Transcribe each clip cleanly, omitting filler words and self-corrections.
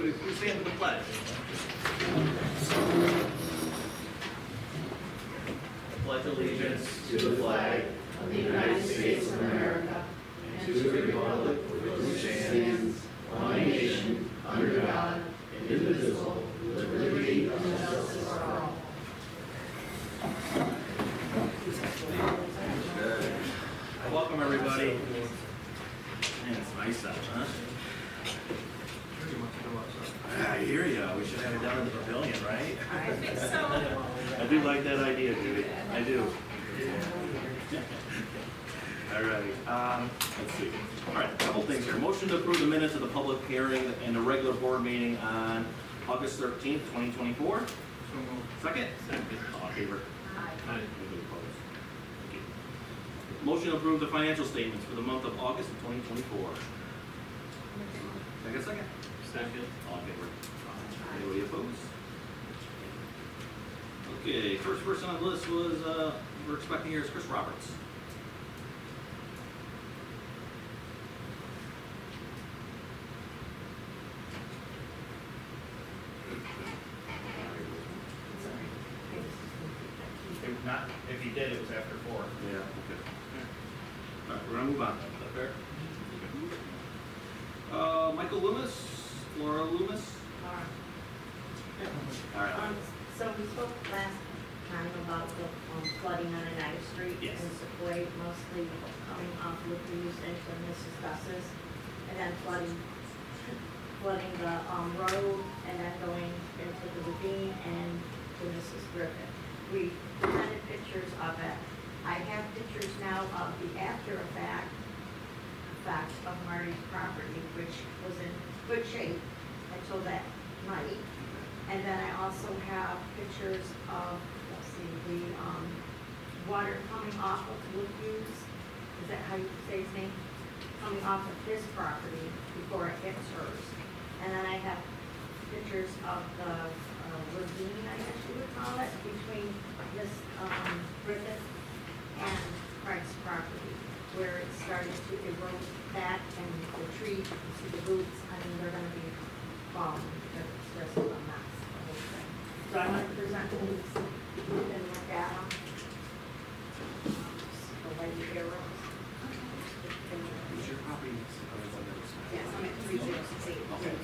We stand for the pledge. Pledge allegiance to the flag of the United States of America and to the republic for which it stands, one nation, under God, indivisible, with liberty and justice for all. Welcome, everybody. Man, it's nice out, huh? I hear ya. We should have it down in the pavilion, right? I think so. I do like that idea, Judy. I do. All right. Let's see. All right, a couple things here. Motion to approve the minutes of the public hearing and the regular board meeting on August 13th, 2024. Second? Second. All in favor? Aye. Any opposed? Thank you. Motion to approve the financial statements for the month of August of 2024. Second? Second. All in favor? Anybody opposed? Okay, first person on the list was, we're expecting here is Chris Roberts. If not, if you did, it was after 4. Yeah, okay. All right, we're gonna move on. Is that fair? Michael Loomis, Laura Loomis. All right. So we spoke last time about the flooding on Oneida Street. Yes. And Sequoia, mostly coming off Lukey's into Mrs. Gus's, and then flooding the road, and then going into the ravine and to Mrs. Griffin. We presented pictures of it. I have pictures now of the after effects of Marty's property, which was in good shape until that night. And then I also have pictures of, let's see, the water coming off of Lukey's, is that how you say his name? Coming off of his property before it hits hers. And then I have pictures of the ravine, I guess you would call it, between this Griffith and Craig's property, where it started to erode back, and the trees, you see the roots, I mean, they're gonna be falling, because it's just a mess, the whole thing. So I'm gonna present these, you can look at them. The white arrows. Who's your copy? Yes, I'm at 3068. Okay.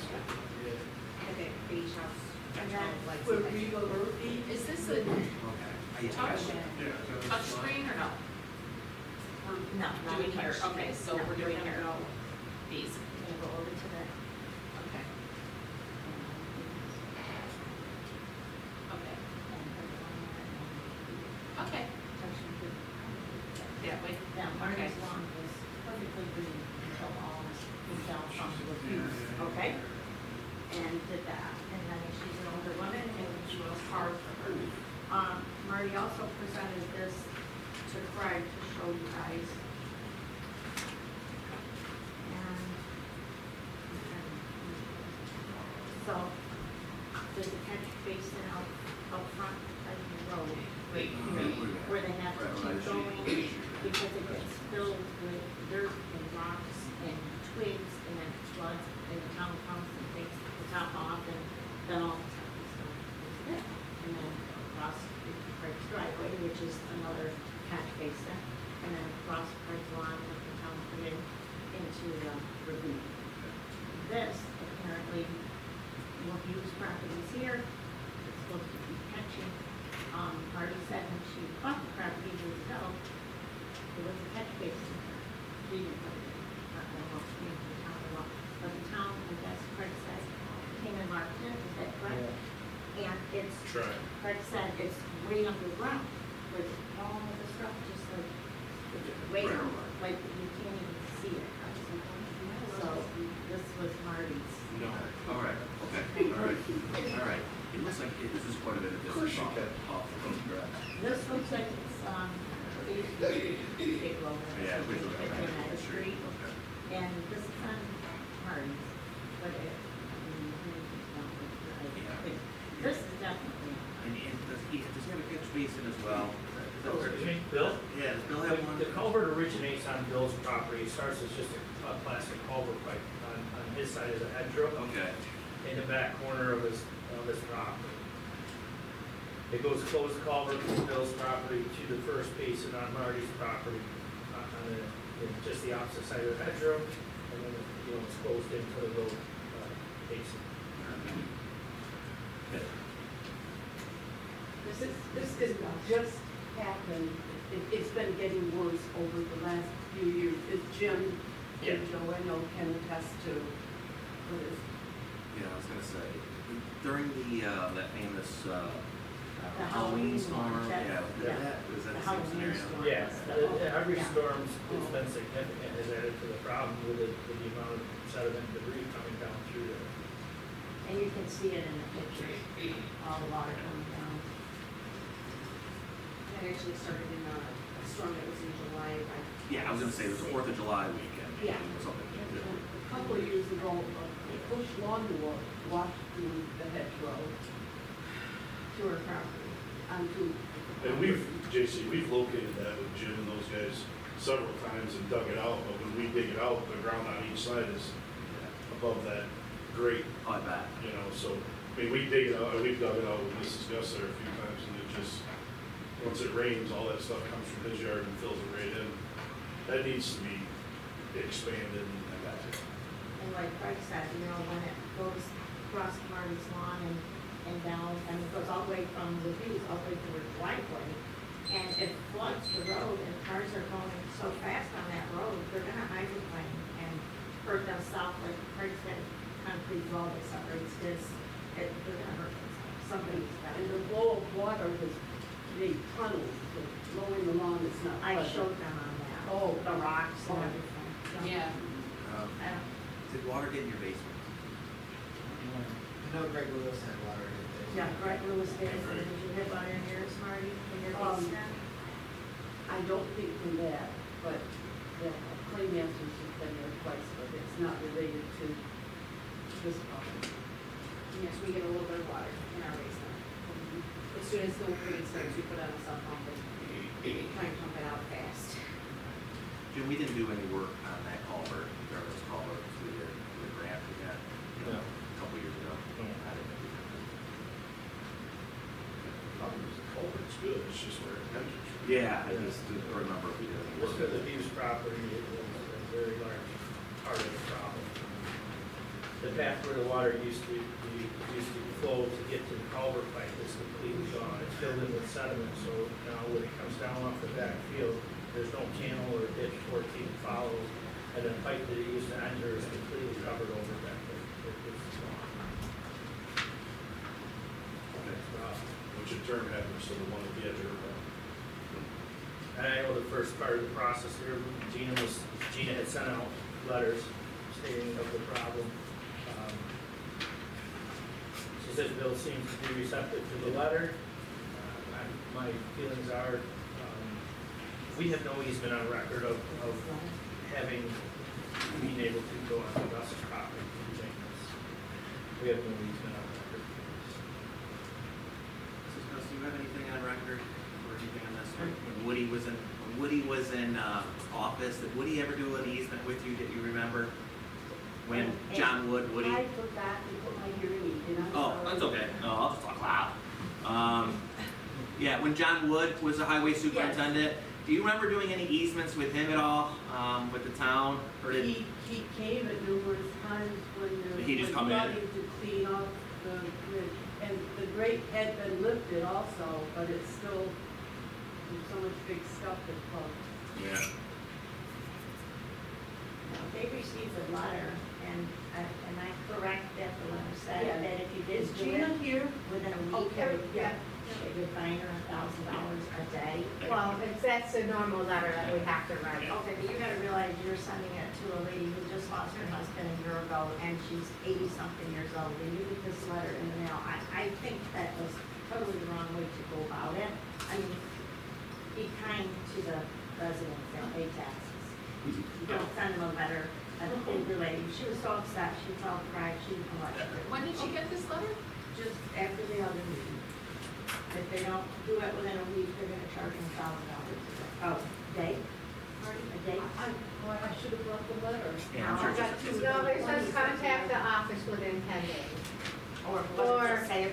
Okay, beach house. And then Where for Regal Murphy, Is this a touch screen or no? no, not Doing a here, touch okay, screen. so No, we're doing gonna here. go- These, Gonna go over to that. okay, okay, okay, yeah, wait, Now, okay. Marty's lawn was perfectly green until all this was down from the reviews, okay? And did that, and then she's an older woman, and she was hard for her. Marty also presented this to Craig to show you guys. And, so, there's a catch basin out front by the road, right here, where they have to keep going, because it gets filled with dirt and rocks and twigs, and then it floods, and the town comes and takes the top off, and then all the top is done. And then across Craig's driveway, which is another catch basin, and then across Craig's lawn, let the town put in into the ravine. This apparently will use properties here, it's supposed to be catching. Marty said when she bought the property years ago, there was a catch basin here. She didn't put it in, not gonna help me in the town law. But the town, I guess Craig said, came and marked it, is that correct? And it's, Craig said it's way underground, with all of the stuff, just like, it's way down, like you can't even see it. So, this was Marty's. No. All right, okay, all right, all right. It looks like this is quite a bit of distance off the grass. This looks like it's, big road. Yeah, we look at Oneida that Street, Okay. and this is on Marty's, but it, I mean, it's not like, Yeah. this is definitely. And does he have a catch basin as well? Is that where- Bill? Yeah, does Bill have one? The culvert originates on Bill's property, it starts as just a plastic culvert pipe on his side of the hedgerow. Okay. And in the back corner of his property. It goes close culvert from Bill's property to the first basin on Marty's property, just the opposite side of the hedgerow, and then, it's closed into the road basin. This didn't just happen, it's been getting worse over the last few years. It's Jim Yeah. and Joe, I know, can attest to what is. Yeah, I was gonna say, during that famous Halloween Halloween storm, one, yeah, yeah. was that The the same Halloween scenario? storm. Yeah, every Yeah. storm's been significant, has added to the problem with the amount of sediment and debris coming down through there. And you can see it in the pictures, all the water coming down. That actually started in a storm that was in July. Yeah, I was gonna say, it was the 4th of July weekend, Yeah. or something. A couple of years ago, a push lawnmower washed through the hedgerow To her property. onto. And we've located that with Jim and those guys several times and dug it out, but when we dig it out, the ground on each side is above that grate, Oh, I bet. so, I mean, we dig it out, we've dug it out with Mrs. Gus there a few times, and it just, once it rains, all that stuff comes from his yard and fills it right in. That needs to be expanded. And like Craig said, when it goes across Marty's lawn and down, and it goes all the way from the views, all the way to her driveway, and it floods the road, and cars are going so fast on that road, they're gonna hydroplane and hurt themselves, like Craig said, concrete wall that separates this, they're gonna hurt themselves, somebody's got And it. the flow of water has made tunnels, so mowing the lawn is not I pleasant. showed them on that. Oh. The rocks and Oh. everything. So, Yeah. I don't, Did water get in your basement? I know Greg Lewis had water in it. yeah, Greg Lewis did, did you have water in yours, Marty, in your basement? I don't think from that, but the clay masters has been there twice, but it's not related to this problem. Yes, we get a little bit of water in our basement. As soon as the rain starts, we put on a sub pump and try and pump it out fast. Jim, we didn't do any work on that culvert, there was culvert, we did the grant we got, No. a couple years ago. No. I didn't do Culvert's good, it's just where it enters. that. Yeah, I just didn't remember if we did any Just work. because the Hughes property is a very large part of the problem. The path where the water used to flow to get to the culvert pipe is completely gone. It's filled in with sediment, so now when it comes down off the back field, there's no channel or ditch for it to even follow. And the pipe that it used to enter is completely covered over back there. It's gone. That's rough. Which in turn happens to the one at the edge of the And I know the first part of the process here, Gina had sent out letters stating of the problem. She says Bill seems to be receptive to the letter. My feelings are, we have no easement on record of having, being able to go on the Gus property to do maintenance. We have no easement on record. So, Gus, do you have anything on record or anything on this? When Woody was in office, did Woody ever do an easement with you that you remember? When John Wood, Woody? I forgot to put my hearing aid in. I'm Oh, sorry. that's okay. No, I'll just talk loud. Yeah, when John Wood was the highway superintendent, do you remember doing any easements with him at all, with the town? Or did, He came at numerous times when there Did he just was come in? flooding to clean up the bridge. And the grate had been lifted also, but it's still, there's so much big stuff that plugged. yeah. They received a letter, and I correct that the letter said Yeah. that if you Is did do Gina it here? within a week, Okay, yeah. they would fine her $1,000 a day. Well, that's a normal letter that we have to write. Okay, but you gotta realize you're sending it to a lady who just lost her husband a year ago, and she's 80-something years old, and you get this letter in the mail. I think that was totally the wrong way to go about it. I mean, be kind to the residents that pay taxes. You don't send them a letter, an older lady. She was so upset, she felt cried, she didn't know what to do. When did she get this letter? Just after the other meeting. If they don't do it within a week, they're gonna charge them $1,000 a day. A day. I should have brought the letter. Yeah, I'm sure I got it's- two. No, but it says contact the office within 10 days.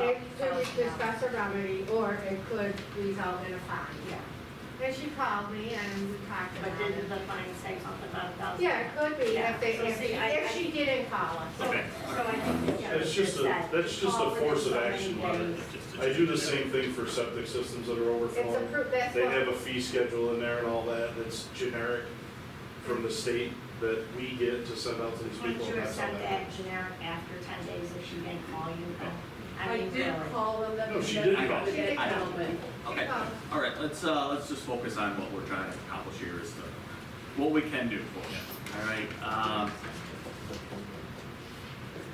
it could discuss a remedy, or it could result in a fine. Yeah. And she called me and we talked But about didn't it. the fine say something about $1,000? Yeah, it could be Yeah, if they, so see, if she didn't call us. Okay. So I think the judge That's just said, that's just call a within force of so many action letter. days. I do the same thing for septic systems that are It's overflowing. approved, that's They what. have a fee schedule in there and all that, that's generic from the state that we get to send out to these Wouldn't people. you and that's how accept that that generic after 10 days if she didn't call you? I mean, did really. call them, that No, was she never did call. the She did call. gentleman. Okay, all right, let's just focus on what we're trying to accomplish here is what we can do for you, all right?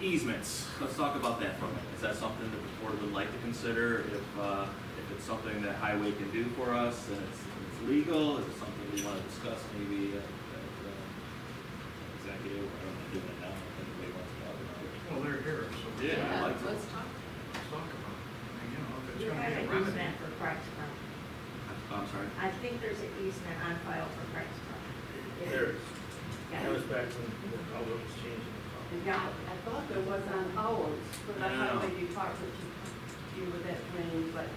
Easements, let's talk about that for a minute. Is that something that the board would like to consider? If it's something that highway can do for us and it's legal, is it something we want to discuss maybe at executive, I don't want to do that now, I think we want to talk about it. Well, they're here, so. Yeah, I'd like to. Let's talk. Let's talk about it. I mean, you know, if it's You gonna have be a an remedy. easement for Craig's Run. I'm sorry? I think there's an easement on file for Craig's Run. There, that Yeah. was back when the color was changing. Yeah. I thought there was on ours, but I No. highway department to deal with that drain, but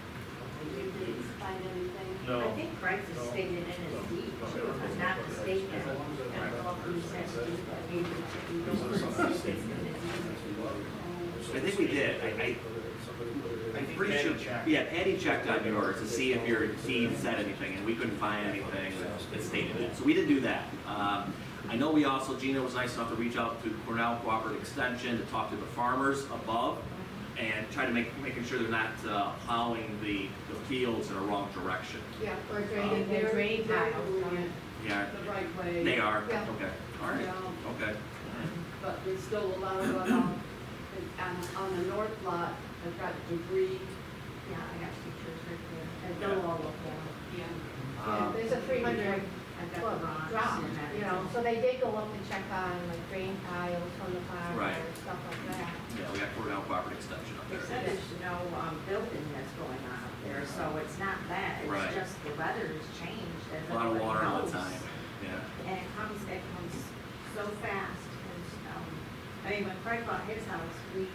you didn't find anything? No. I think Craig's is No. stated in his deed, too, if I'm not mistaken. I don't know if he says he gave it to you, don't say it's in his deed. I think we did. I'm pretty sure, yeah, Patty checked on yours to see if your deed said anything, and we couldn't find anything that stated it. So we didn't do that. I know we also, Gina was nice enough to reach out to Cornell Cooperative Extension to talk to the farmers above and try to making sure they're not plowing the fields in a wrong direction. Yeah, or And draining, they're, they're drain they're tiles. doing Yeah, it the right way. they are, Yeah. okay, all right, Yeah. okay. But there's still a lot of, on the north lot, I've got debris, Yeah, I got pictures right there. and they'll all look down. Yeah, Um, there's a 300 I've got foot the rocks drop, and that. you know, so they did go up and check on like drain tiles from the farm Right. or stuff like that. Yeah, we got Cornell Cooperative Extension up They there. said there's no building that's going on up there, so it's not that, Right. it's just the weather's changed as A lot of everybody water all the knows. time, yeah. And it comes so fast, and, I mean, when Craig bought his house, we,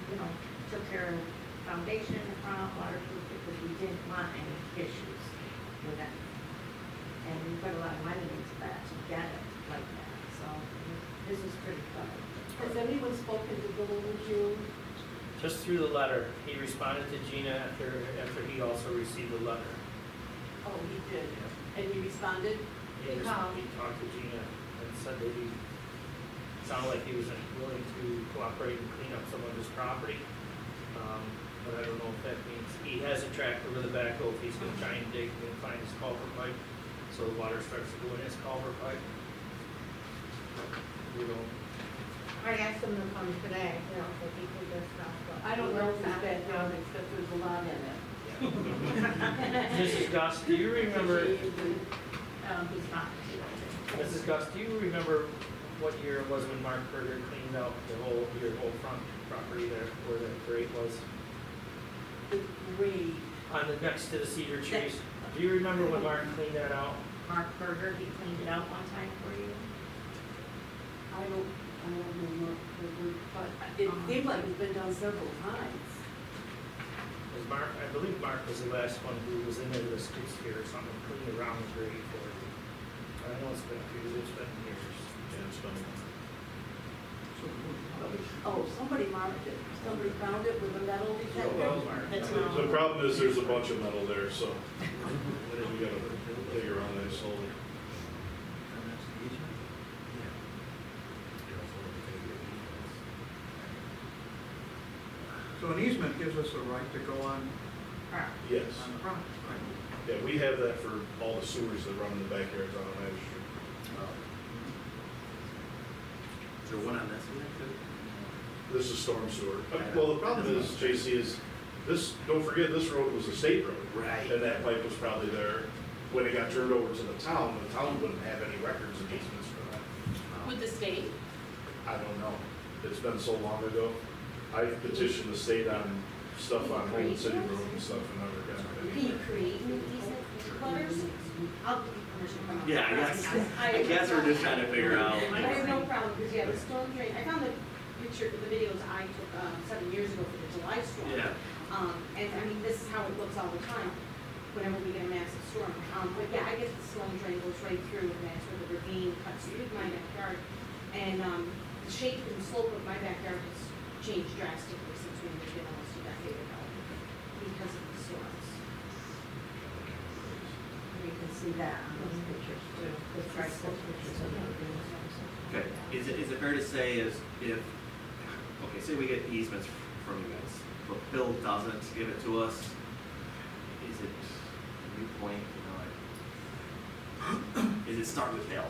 took care of foundation in the front, waterproof it, because we didn't want any issues with it. And we put a lot of money into that to get it like that, so this is pretty good. Has anyone spoken to Bill June? Just through the letter, he responded to Gina after he also received the letter. Oh, he did. And he responded? He He called. talked to Gina and said that he, sounded like he was willing to cooperate and clean up some of his property. But I don't know if that means, he has a tractor with a backhoe, if he's gonna try and dig and find his culvert pipe, so the water starts to go in his culvert pipe. We don't, I asked them to come today, you know, so he could discuss. but I don't know if it's not bad now. down, except there's a lot in it. Mrs. Gus, do you remember, He's not. Mrs. Gus, do you remember what year it was when Mark Berger cleaned out your whole front property there, where the grate was? The grade, On the, next to the cedar trees. Do you remember when Mark cleaned that out? Mark Berger, he cleaned it out one time for you? I don't know, but it seems like it's been done several times. Was Mark, I believe Mark was the last one who was in there with a skid steer or something, cleaning around the grate for it. I know it's been a few, it's been years. Yeah, it's been- Oh, somebody marked it, somebody found it with a metal Well, detector. Mark. That's The wrong. problem is there's a bunch of metal there, so we gotta dig around that slowly. So an easement gives us a right to go on Yes. the property, right? Yeah, we have that for all the sewers that run in the backyards on United Street. Is there one on this one too? This is storm sewer. Well, the problem is, JC, is this, don't forget, this road was a state road. Right. And that pipe was probably there when it got turned over to the town wouldn't have any records and easements for that. With the state? I don't know. It's been so long ago. I petitioned the state on stuff on Holden City Road and stuff and never got Can any. you create new easement letters? I'll give you permission from. Yeah, I guess we're just trying to figure out. I have no problem, because yeah, the storm drain, I found the picture, the videos I took 7 years ago for the July storm. Yeah. And I mean, this is how it looks all the time, whenever we get a massive storm. But yeah, I guess the storm drain goes right through, and that's where the ravine cuts through my backyard. And, the shape and slope of my backyard has changed drastically since we moved in almost a decade ago because of the storms. You can see that on those pictures too. The price of pictures of the Okay, is it fair to say is if, okay, say we get easements from you guys, but Bill doesn't give it to us, is it a new point, is it start with Bill?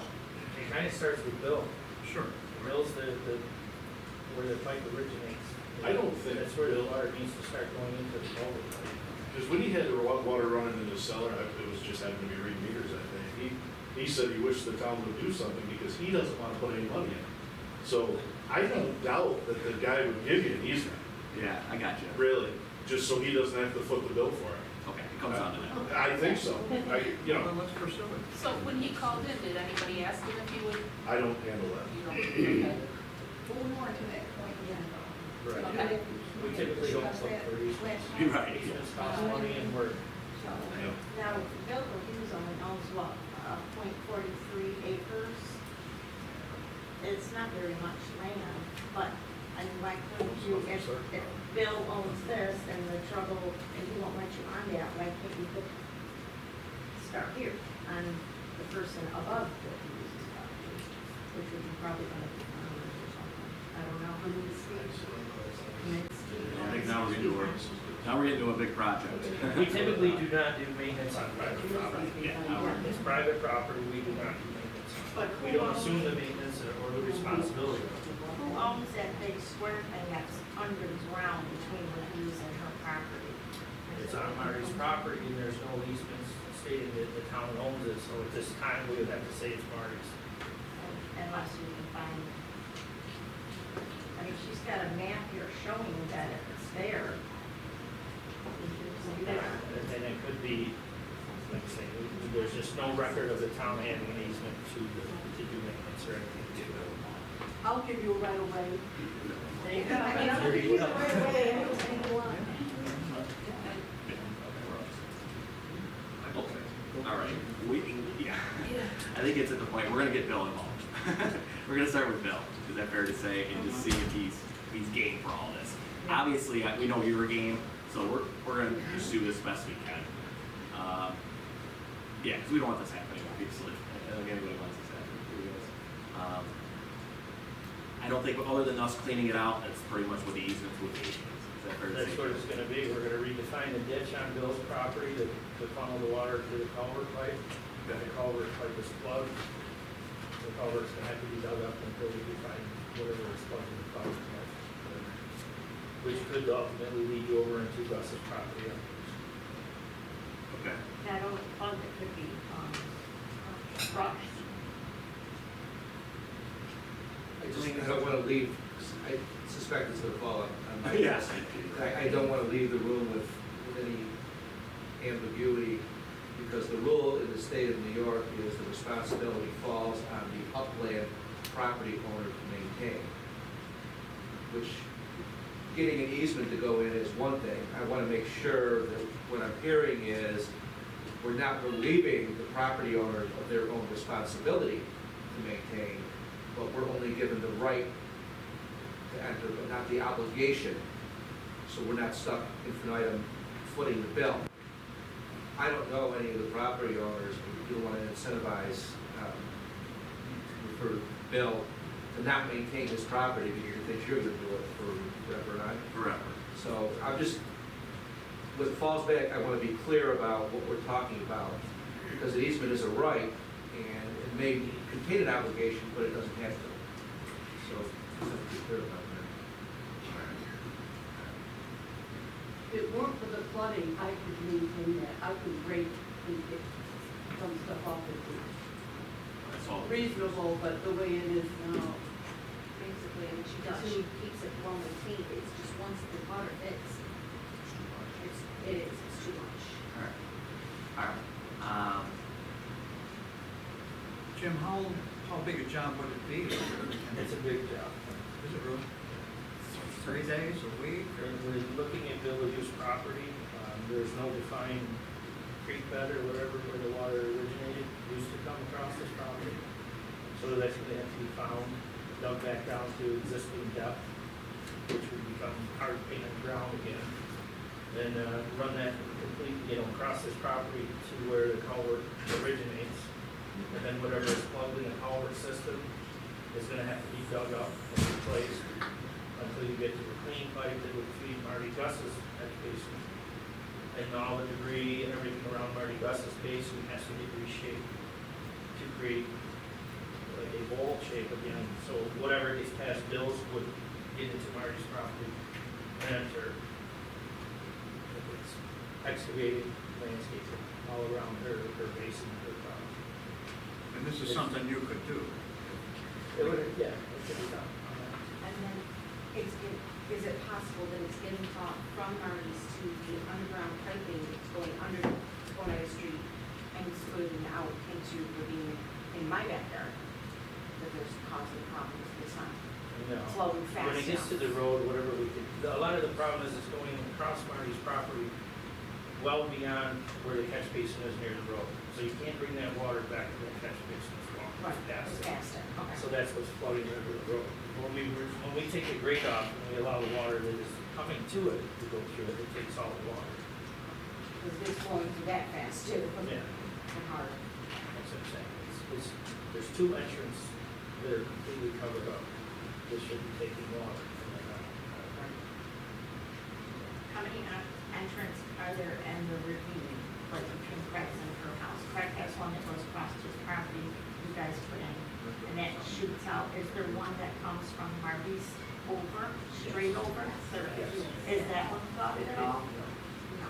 It kind of starts with Bill. Sure. Bill's where the pipe originates. I don't think That's where the Bill- water needs to start going into the culvert pipe. Because when he had the water running in his cellar, it was just having to be read meters, I think. He said he wished the town would do something because he doesn't want to put any money in. So I don't doubt that the guy would give you an easement, Yeah, I got you. really, just so he doesn't have to foot the bill for it. Okay, it comes down to that. I think so. Let's pursue it. So when he called in, did anybody ask him if he would, I don't handle that. you know, okay. We'll more to that point, yeah. Right. Okay. We typically don't look for easements. You're right. Easements cost money and work. So, now, Bill Hughes only owns what, 0.43 acres? It's not very much land, but, I mean, why couldn't you, if Bill owns this and the trouble, and he won't let you on that, why can't you put, start here, on the person above Bill Hughes' property, which would be probably gonna be farmers or something, I don't know, how many streets? I think now we're getting to a big project. We typically do not do maintenance on private property. It's private property, we do not do maintenance. But We don't assume the maintenance or the responsibility. Who owns that big square thing that's underground between the Hughes and her property? It's on Marty's property and there's no easements stating that the town owns it, so at this time, we would have to say it's Marty's. Unless you can find, I mean, she's got a map here showing that it's there. And it could be, like I say, there's just no record of the town having an easement to do maintenance or anything. I'll give you a right of way. There you go. There you go. All right, yeah, I think it's at the point, we're gonna get Bill involved. We're gonna start with Bill, is that fair to say, and just see if he's game for all this. Obviously, we know you're game, so we're gonna pursue this best we can. Yeah, because we don't want this happening, obviously, I don't think anybody wants this happening for you guys. I don't think, other than us cleaning it out, that's pretty much what the easements would be, is that fair to say? That's what it's gonna be, we're gonna redefine the ditch on Bill's property to funnel the water to the culvert pipe. Then the culvert pipe is plugged, the culvert's gonna have to be dug up until we define whatever is plugged in the culvert pipe. Which could ultimately lead you over into Russ's property. Okay. That old plug that could be, crushed. I don't wanna leave, I suspect it's gonna fall on my Yes. desk. I don't wanna leave the room with any ambiguity, because the rule in the state of New York is the responsibility falls on the upland property owner to maintain. Which, getting an easement to go in is one thing. I wanna make sure that what I'm hearing is, we're not relieving the property owner of their own responsibility to maintain, but we're only given the right to enter, but not the obligation. So we're not stuck infinitum footing the bill. I don't know any of the property owners who don't want to incentivize, for Bill to not maintain his property because he thinks you're gonna do it for forever and I. Forever. So I'm just, with falls back, I want to be clear about what we're talking about, because the easement is a right, and it may contain an obligation, but it doesn't have to. So, just have to be clear about that. If it weren't for the flooding, I could maintain that, I could rate and get some stuff off it. That's all. Reasonable, but the way it is now, Basically, and she does, she keeps it well maintained, it's just once the water hits, it's too much. All right. Jim, how big a job would it be? It's a big job. Is it really? 3 days, a week? And we're looking at Bill Hughes' property property. There's no defined creek bed or wherever where the water originated, used to come across this property. So that's gonna have to be found, dug back down to existing depth, which would become hard painted ground again. Then, run that complete, across this property to where the culvert originates. And then whatever is plugged in the culvert system is gonna have to be dug up and replaced until you get to the clean pipe that would feed Marty Gus's catch basin. And all the debris and everything around Marty Gus's basin has to get reshaped to create like a bowl shape again. So whatever gets past Bill's would get into Marty's property and enter. It's excavated landscaping all around her basin, her property. And this is something you could do. It would, yeah, it could be done. And then is it possible that it's getting taught from Marty's to the underground piping that's going under Oneida Street and splitting out into ravine in my backyard? That there's causing problems this time, No. flowing fast When it gets to enough. the road, whatever we could, a lot of the problem is it's going across Marty's property well beyond where the catch basin is near the road. So you can't bring that water back to the catch basin as well. Right, Past it's it. past it, okay. So that's what's flooding over the road. When we take the grate off and we allow the water that is coming to it to go through it, it takes all the water. Because it's flowing through that fast too, Yeah. and hard. That's what I'm saying. There's two entrances that are completely covered up. This should be taking water from the ground. How many entrance are there in the ravine, like between Craig's and her house? Craig has one that goes across his property, you guys put in, and that shoots out. Is there one that comes from Marty's over, straight over? Is that one plugged at all? No.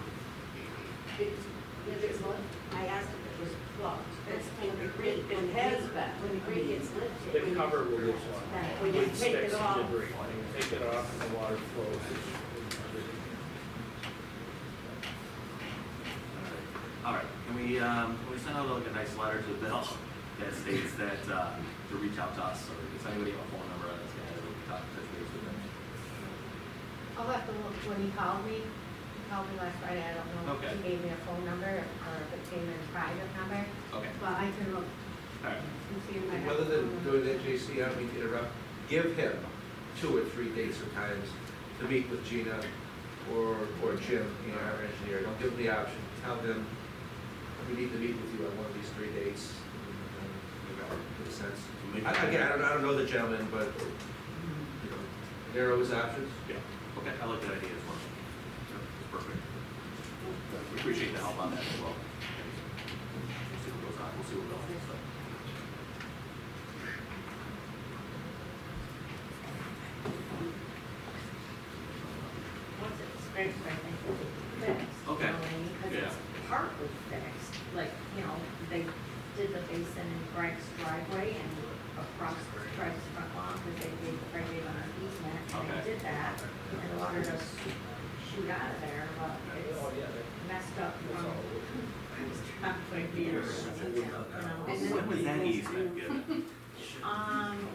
It's what? I asked if it was plugged. It's when the grate, when the grate gets lifted. The cover will get one. When you With take it sticks and off. debris. When you take it off and the water flows. All right, can we send out like a nice letter to Bill that states that, to reach out to us, or does anybody have a phone number on this guy that we can talk to face with him? I'll have to look, when he called me last Friday, I don't know if Okay. he gave me a phone number or if it came in a private number, Okay, but I can look all right, and see if I have. Rather a than phone doing number. that, JC, I don't mean to interrupt, give him 2 or 3 dates or times to meet with Gina or Jim, our engineer. Don't give him the option, tell him, we need to meet with you on one of these 3 dates. In a sense. Again, I don't know the gentleman, but, narrow his options. yeah, okay, I like that idea as well. Yeah, that's perfect. We appreciate the help on that as well. We'll see what goes on, we'll see what goes on, so. Once it's fixed, I think it's fixed. Okay. You know what I mean? 'Cause Yeah. it's partly fixed, like, they did the basin in Greg's driveway and across Greg's front lawn, because they gave an easement, and Okay. they did that, and the water just shoot out of there, but it's Oh, yeah, messed up that's from all. traffic years, When was that easement given? when,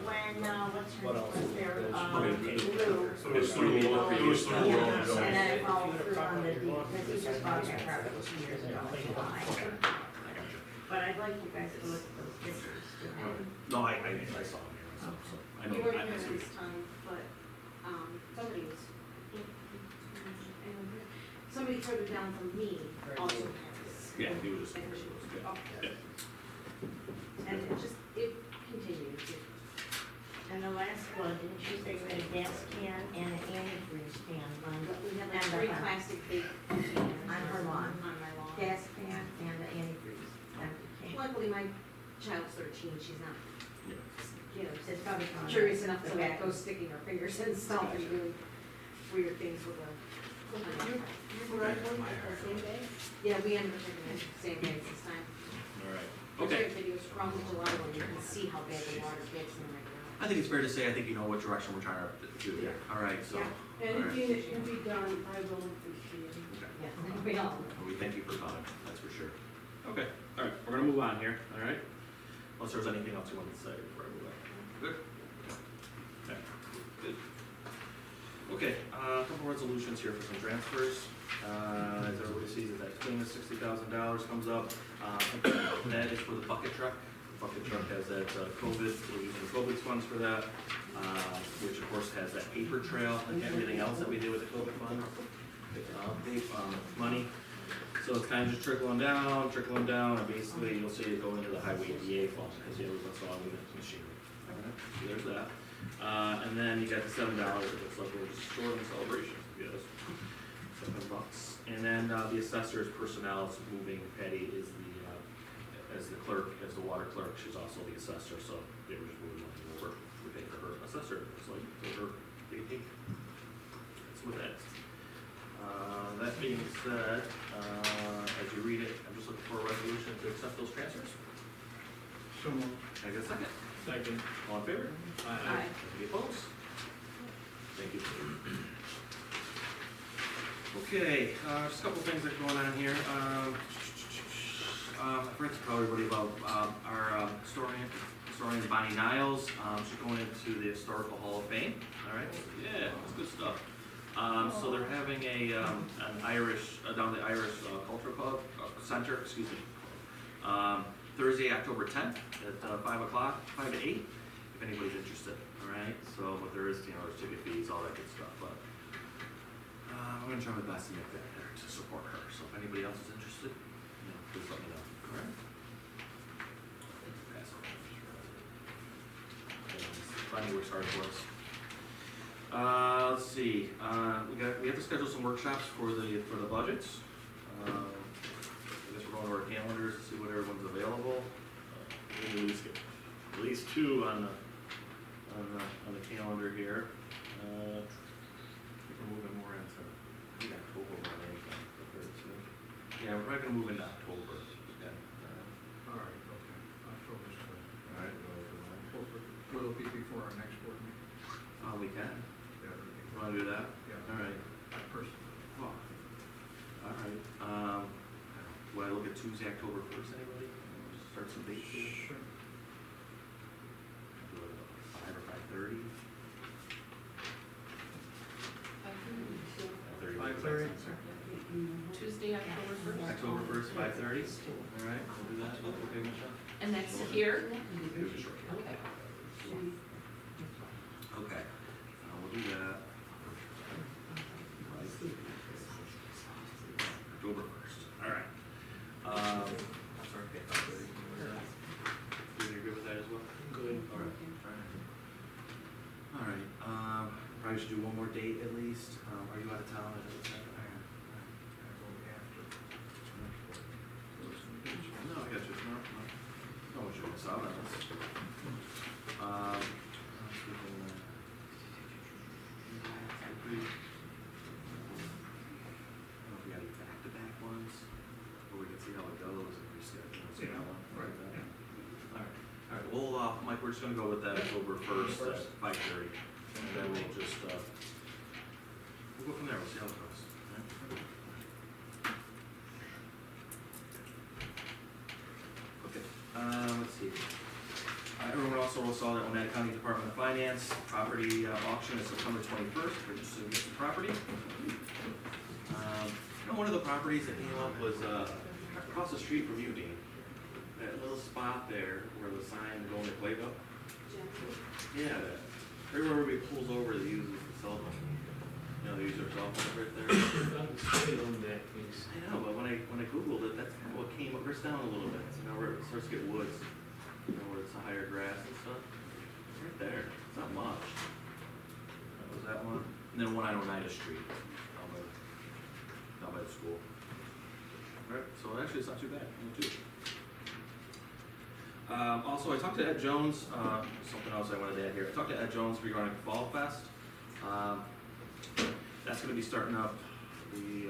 what's her What name else? was there, Okay. Lou. It was through the law, it was through the law. And then it followed through on the deed, because he just bought that property 2 years ago in July. I got you. But I'd like you guys to look at those pictures. No, I saw him here, so, I know, You weren't I here see. this time, but, somebody was, somebody further down from me also has. Yeah, he was, And she was, oh, yeah. and it continues. And the last one, didn't you say you had a gas can and an antifreeze can on? We have And like 3 the- plastic big containers. On her lawn. On my lawn. Gas can and the antifreeze empty can. Luckily, my child's 13, she's not, you know, It's probably gone. curious enough to The like back. go sticking her fingers in stuff and doing weird things with her. You graduated the same day? Yeah, we ended up taking it the same day this time. All right, There's okay. videos from the July one, you can see how bad the water gets in right I think it's fair to say, I think you know what direction we're trying to do here. All right, so, all Yeah. right. Anything that can be done, I will appreciate it. Okay. now. Yeah, we all. Well, we thank you for coming, that's for sure. Okay, all right, we're gonna move on here, all right? Unless there's anything else you wanted to say before I move on. Good? Okay, good. Okay, A couple resolutions here for some transfers. As everybody sees, it, that clean $60,000 comes up. That is for the bucket truck. The bucket truck has that COVID, we're using COVID funds for that, which of course has that paper trail and everything else that we did with the COVID fund. Money. So it's kind of just trickling down, and basically you'll see it go into the highway EDA fund, because every once in a while we make machinery. So there's that. And then you got the $7, it looks like we're just short on celebration, yes. $7. And then the assessor's personnel is moving. Patty is as the clerk, as the water clerk, she's also the assessor, so they were just moving over. We pay for her assessor, so for her AP. That's what that is. That being said, as you read it, I'm just looking for a resolution to accept those transfers. So moved. Can I get a second? Second. All in favor? Aye. Any opposed? Thank you. Okay, just a couple things that are going on here. I forgot to tell everybody about our historian Bonnie Niles. She's going into the Historical Hall of Fame. All right, yeah, that's good stuff. So they're having an Irish, down the Irish Cultural Club, Center, excuse me. Thursday, October 10th at 5 o'clock, 5 to 8, if anybody's interested, all right? So, but there is, there's ticket fees, all that good stuff, but I'm gonna try my best to make that there to support her. So if anybody else is interested, please let me know, all right? Pass it. Bonnie works hard for us. Let's see, we have to schedule some workshops for the budgets. I guess we're going to our calendars to see what everyone's available. We at least two on the calendar here. I think we're moving more into October more than anything. Yeah, we're probably gonna move into October. Yeah. All right, okay. October's good. All right. Will it be before our next board meeting? We can. Yeah. You wanna do that? Yeah. All right. Personally. Oh. All right. Will I look at Tuesday, October 1st, anybody? Start some dates here? Sure. Do it at 5 or 5:30? 5:30? Tuesday, October 1st. October 1st, 5:30? All right, we'll do that. Okay, Michelle? And that's here? Here's a short. Okay. Okay, we'll do that. October 1st, all right. Sorry, okay. You agree with that as well? Good. All right. All right, probably should do one more date at least. Are you out of town? No, I got you. No one should miss out on this. We got any back-to-back ones, or we can see how it goes and reschedule. See how one. Right. All right, well, Mike, we're just gonna go with that October 1st at 5:30. And then we'll just, we'll go from there, we'll see how it goes. All right? Okay, let's see. Everyone also saw that Oneida County Department of Finance property auction is September 21st, for just to get the property. One of the properties that came up was across the street from you, Dean. That little spot there where the sign going to Quavo. Yeah, that. Everybody pulls over, they use the cell phone. They use their cell phone right there. I know, but when I Googled it, that's kind of what came up, it's down a little bit, where it starts to get woods, where it's a higher grass and stuff. It's right there, it's not much. That was that one. And then one on Oneida Street, down by the school. All right, so actually it's not too bad, only two. Also, I talked to Ed Jones, something else I wanted to add here. I talked to Ed Jones regarding Fall Fest. That's going to be starting up the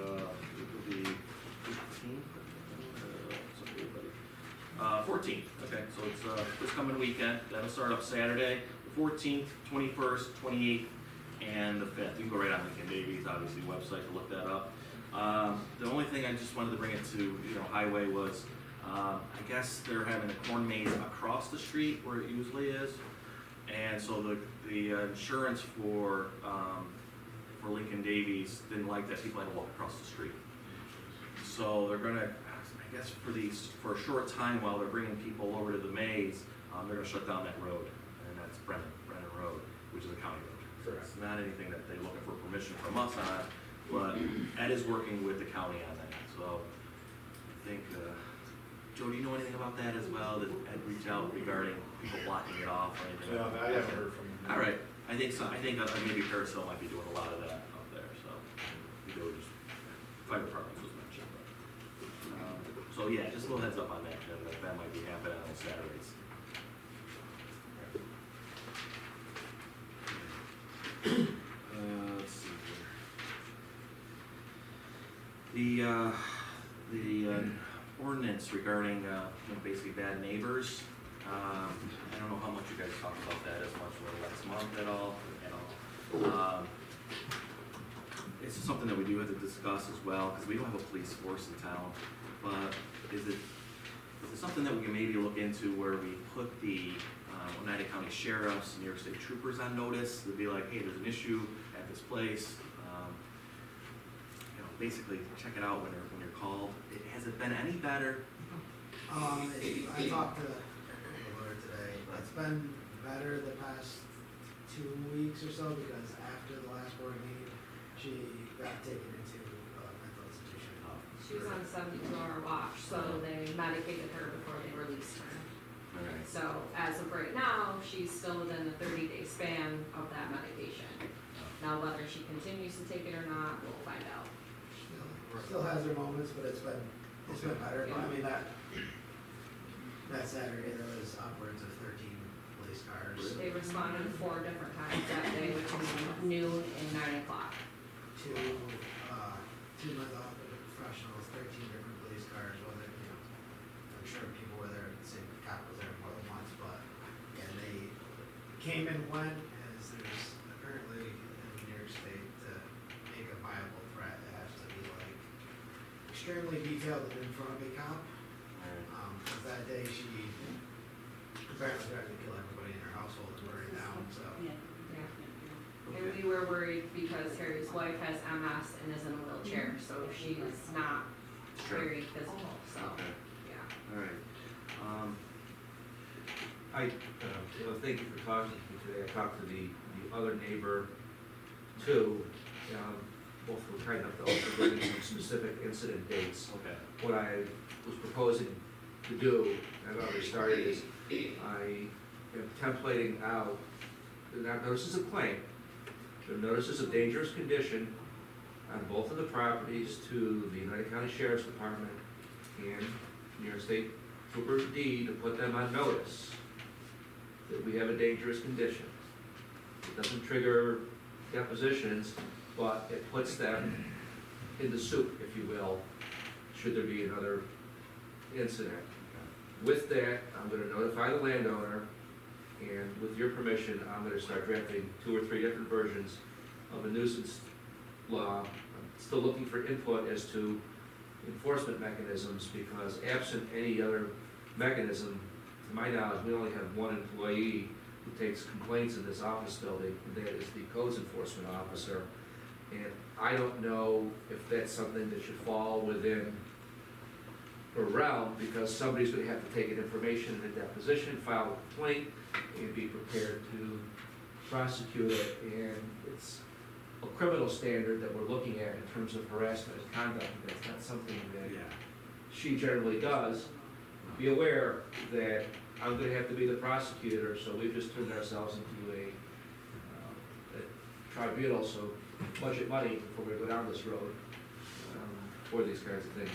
14th. Okay, so it's this coming weekend. That'll start up Saturday, the 14th, 21st, 28th, and the 5th. You can go right on Lincoln Davies, obviously, website to look that up. The only thing I just wanted to bring it to, Highway was, I guess they're having a corn maze across the street where it usually is. And so the insurance for for Lincoln Davies didn't like that people had to walk across the street. So they're gonna, I guess for a short time while they're bringing people over to the maze, they're gonna shut down that road, and that's Brennan Road, which is a county road. Correct. It's not anything that they're looking for permission from us on, but Ed is working with the county on that, so I think, Joe, do you know anything about that as well? Did Ed reach out regarding people blocking it off or anything? No, I haven't heard from him. All right, I think so, I think maybe Carousel might be doing a lot of that up there, so, we go just, fire department was mentioned, but, so yeah, just a little heads up on that, and that might be happening on Saturdays. Let's see here. The ordinance regarding, basically bad neighbors. I don't know how much you guys talked about that as much over last month at all. It's something that we do have to discuss as well, because we don't have a police force in town. But is it something that we can maybe look into where we put the Oneida County Sheriffs, New York State Troopers on notice to be like, hey, there's an issue at this place. Basically check it out when you're called. Has it been any better? I talked to the lawyer today. It's been better the past 2 weeks or so because after the last board meeting, she got taken into a mental institution. She was on a 72-hour watch, so they medicated her before they released her. Alright. So as of right now, she's still within the 30-day span of that medication. Now whether she continues to take it or not, we'll find out. Still has her moments, but it's been better. Yeah. I mean, that Saturday, there was upwards of 13 police cars. They responded 4 different times that day, which was noon and 9 o'clock. Two mental health professionals, 13 different police cars, whether, I'm sure people were there, the same cop was there more than once, but, yeah, they came and went, as there's apparently in New York State, to make a viable threat, it has to be like extremely detailed and in front of a cop. Because that day she apparently tried to kill everybody in her household and burn it down, so. Yeah. And we were worried because Harry's wife has MS and is in a wheelchair, so she's not very physical, so, Okay. yeah. All right. Thank you for talking to me today. I talked to the other neighbor too. Both were kind enough to also bring in some specific incident dates. Okay. What I was proposing to do, and I've already started, is I am templating out the notices of claim, the notices of dangerous condition on both of the properties to the United County Sheriff's Department and New York State Trooper D to put them on notice that we have a dangerous condition. It doesn't trigger depositions, but it puts them in the soup, if you will, should there be another incident. With that, I'm gonna notify the landowner, and with your permission, I'm gonna start drafting 2 or 3 different versions of a nuisance law. I'm still looking for input as to enforcement mechanisms, because absent any other mechanism, to my knowledge, we only have 1 employee who takes complaints in this office building, and that is the codes enforcement officer. And I don't know if that's something that should fall within a realm, because somebody's gonna have to take an information in a deposition, file a complaint, and be prepared to prosecute it. And it's a criminal standard that we're looking at in terms of harassment and conduct. That's not something that she generally does. Be aware that I'm gonna have to be the prosecutor, so we've just turned ourselves into a tribunal, so budget money before we go down this road for these kinds of things.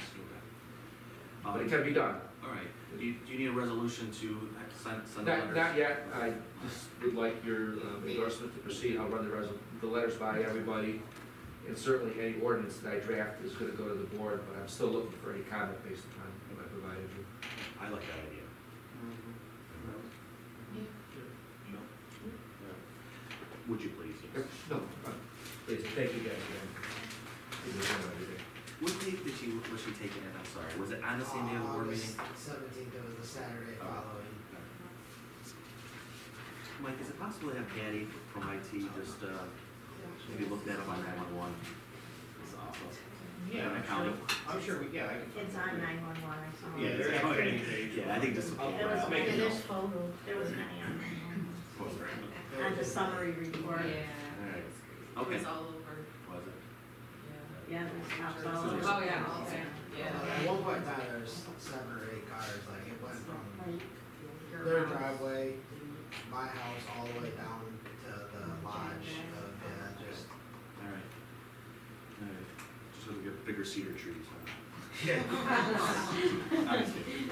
But it can be done. All right. Do you need a resolution to send a letter? Not yet. I just would like your endorsement to proceed. I'll run the letters by everybody. And certainly any ordinance that I draft is gonna go to the board, but I'm still looking for any comment based upon what I provided you. I like that idea. Would you please? Yes. No, please, thank you guys again. What date was she taking it? I'm sorry. Was it on the same day of the board meeting? August 17th, it was the Saturday following. Mike, is it possible to have Patty from IT just maybe looked at them on 911. It's awful. Yeah, And county. I'm sure we, yeah, I can. It's on 911, I saw it. Yeah, there's a training page. Yeah, I think this will. There was I'll make many, a there's note. photos, there was many on 911. On the summary report. Yeah. Alright. It Okay. was all over, Was it? yeah. Yeah, there's cops all So over. there's- Oh, yeah, okay, yeah. At one point in time, there was 7 or 8 cars, like it went from their driveway, my house, all the way down to the lodge, just. Alright. Alright. Just so we get bigger cedar trees, huh? Yeah. I'm just kidding.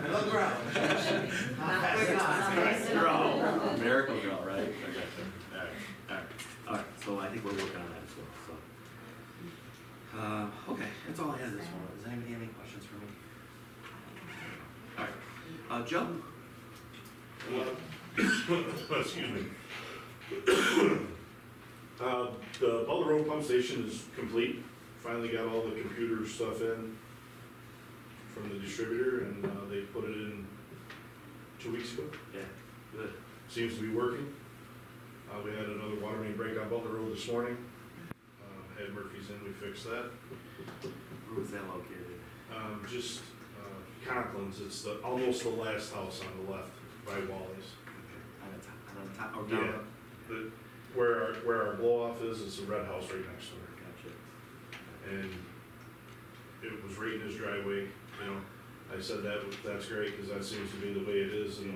They'll grow. Not fast quick enough. enough. Grow. Miracle grow, right? I got you. Alright, alright. Alright, so I think we're working on that as well, so. Okay, that's all I had this morning. Does anybody have any questions for me? Alright, Joe? Excuse me. The Butler Road pump station is complete. Finally got all the computer stuff in from the distributor, and they put it in 2 weeks ago. Yeah, good. Seems to be working. We had another water main break on Butler Road this morning. Had Murphy's in, we fixed that. Where was that located? Just Conklin's, it's almost the last house on the left by Wally's. On the top, or Yeah, down? where our blow off is, it's a red house right next to it. Gotcha. And it was right in his driveway, you know. I said that's great, because that seems to be the way it is, and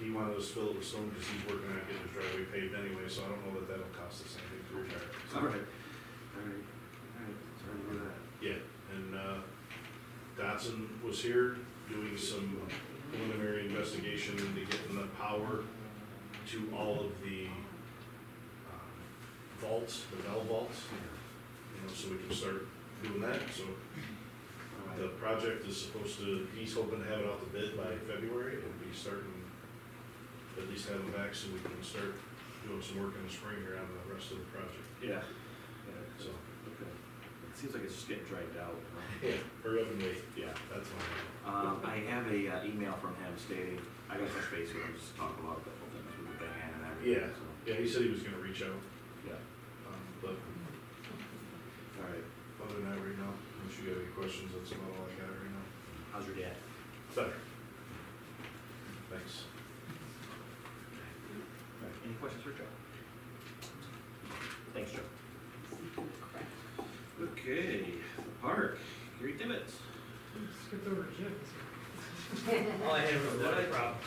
he wanted us to fill it with stone, because he's working on getting his driveway paved anyway, so I don't know that that'll cost us anything to repair it. So, Alright. Alright. Alright, sorry to hear that. yeah, and Dotson was here doing some preliminary investigation into getting the power to all of the vaults, the valve vaults, you know, so we can start doing that, so. The project is supposed to, he's hoping to have it out the bid by February, and be starting, at least have them back so we can start doing some work in the spring here on the rest of the project, Yeah. so. Okay. It seems like it's just getting dragged out. Yeah, hurry up and wait, yeah, that's fine. I have a email from him stating, I got touch base with him, just to talk about a couple things with the ban and everything. Yeah, So, yeah, he said he was gonna reach out, yeah. but Alright. other than that right now, unless you got any questions, that's about all I got right now. How's your dad? Better. Thanks. Alright, any questions for Joe? Thanks, Joe. Okay, the park, Gary Tibbetts. Skipped over Jim. All I had was water problem.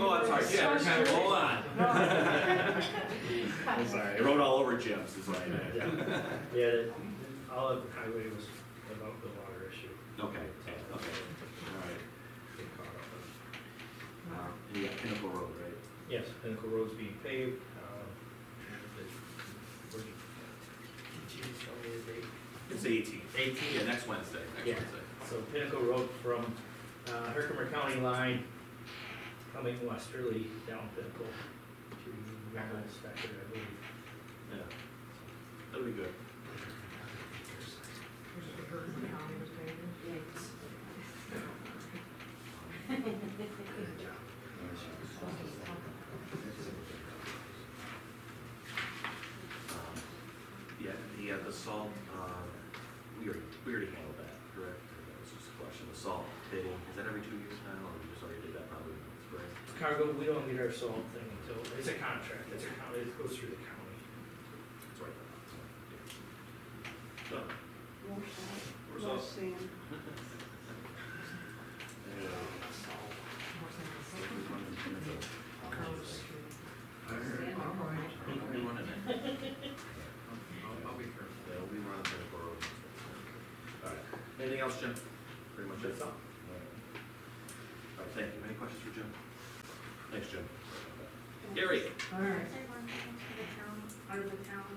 Oh, I'm sorry, Jim, hold on. I'm sorry, I wrote all over Jim's, is what I meant. Yeah, all of the highway was about the water issue. Okay, okay, alright. Get caught up on. And you got Pinnacle Road, right? Yes, Pinnacle Road's being paved. Did you tell me the date? It's the 18th. 18th. Yeah, next Wednesday, Yeah. So Pinnacle Road from Herkimer County line, coming westerly down Pinnacle to Memphis, Specker, I believe. Yeah, that'll be good. Yeah, the salt, we already handled that, correct? That was just a question, the salt bidding, is that every 2 years now, or we just already did that probably in the spring? Cargo, we don't get our salt thing until, it's a contract, it's a county, it goes through the county. That's right. So, More salt. sand. I'll be running it. I'll be careful. Yeah, we'll be running Pinnacle Road. Alright, anything else, Jim? Pretty much it. That's all. Alright, thank you. Any questions for Jim? Thanks, Jim. Gary? Alright. Say one thing to the town, or the town,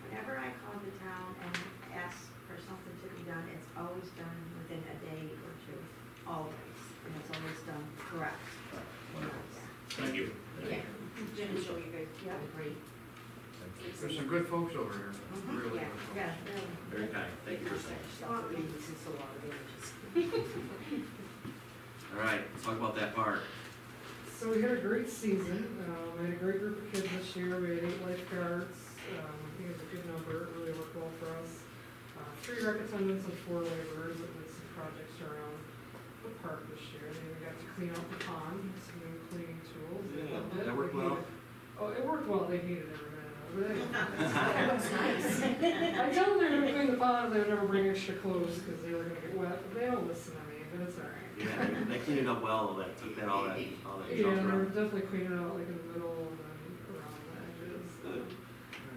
whenever I call the town and ask for something to be done, it's always done within a day or two, always, and it's always done correct. Thank you. Yeah. Jim, show you guys, yeah, great. There's some good folks over here, really Yeah, good folks. yeah, really. Very kind. Thank you for saying. Stuff that leads us a lot of images. Alright, let's talk about that park. So So we had a great season. We had a great group of kids this year. We had 8 lifeguards. I think it was a good number. It really worked well for us. 3 rec attendants and 4 laborers that did some projects around the park this year. And then we got to clean out the pond, some new cleaning tools. Yeah, that worked well. Oh, it worked well. They hated every minute of it. That's nice. I told them they were gonna clean the pond, they would never bring extra clothes because they were gonna get wet, but they don't listen to me, but it's all right. Yeah, they cleaned it up well, that took that all that Yeah, junk they were around. definitely cleaning out like in the middle and then around the edges.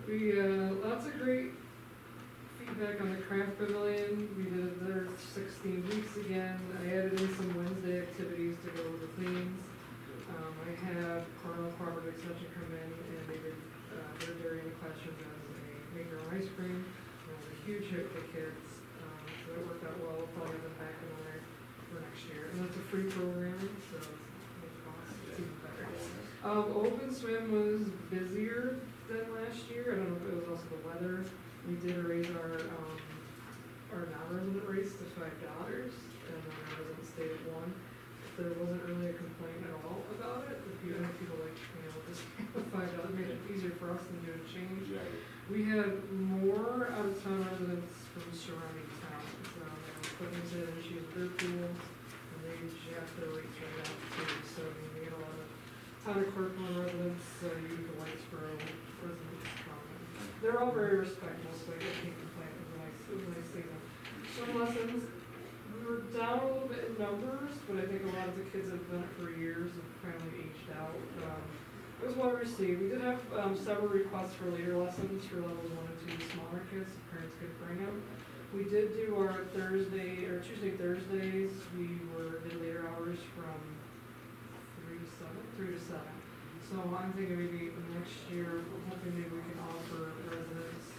We, lots of great feedback on the craft pavilion. We did their 16 weeks again. I added in some Wednesday activities to go with the themes. I had Cornell Cooperative Extension come in and they did their dairy in the classroom as a make their own ice cream. It was a huge hit with the kids, so that worked out well. We'll probably have them back another for next year. And it's a free program, so it's even better. Open swim was busier than last year. I don't know if it was also the weather. We did raise our non-resident rates to $5, and then our resident stayed at $1. There wasn't really a complaint at all about it. If you know, people like, just $5 made it easier for us than doing change. We had more out-of-town residents from surrounding towns. Putting in, she was their pool, and they jacked their rates right out too. So we had a lot of town of Cortland residents, Utica Whitesboro residents coming. They're all very respectful, so I can't complain. It was a nice season. Swim lessons, we were down a little bit in numbers, but I think a lot of the kids have done it for years and finally aged out. It was well received. We did have several requests for later lessons for levels 1 and 2 smaller kids, so parents could bring them. We did do our Tuesday, Thursdays. We did later hours from 3 to 7. So I'm thinking maybe next year, I'm hoping maybe we can offer residents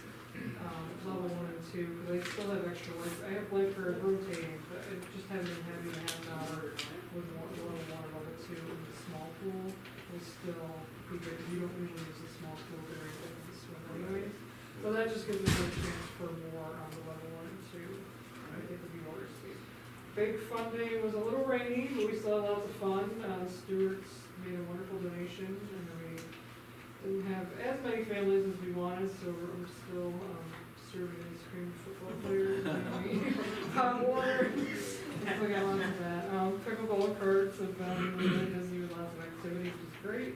level 1 and 2, because they still have extra life. I have lifeguards rotating, but it just hasn't been having to have an hour with level 1 or level 2 in the small pool. Will still be good. You don't usually use the small pool during the swim anyways. So that just gives us a chance for more on the level 1 and 2. I think it'd be well received. Big Fun Day was a little rainy, but we still had lots of fun. Stewart's made a wonderful donation, and we didn't have as many families as we wanted, so we're still serving ice cream to football players, and hot water. So we got lots of that. Pickleball courts have been really busy with lots of activities, which is great.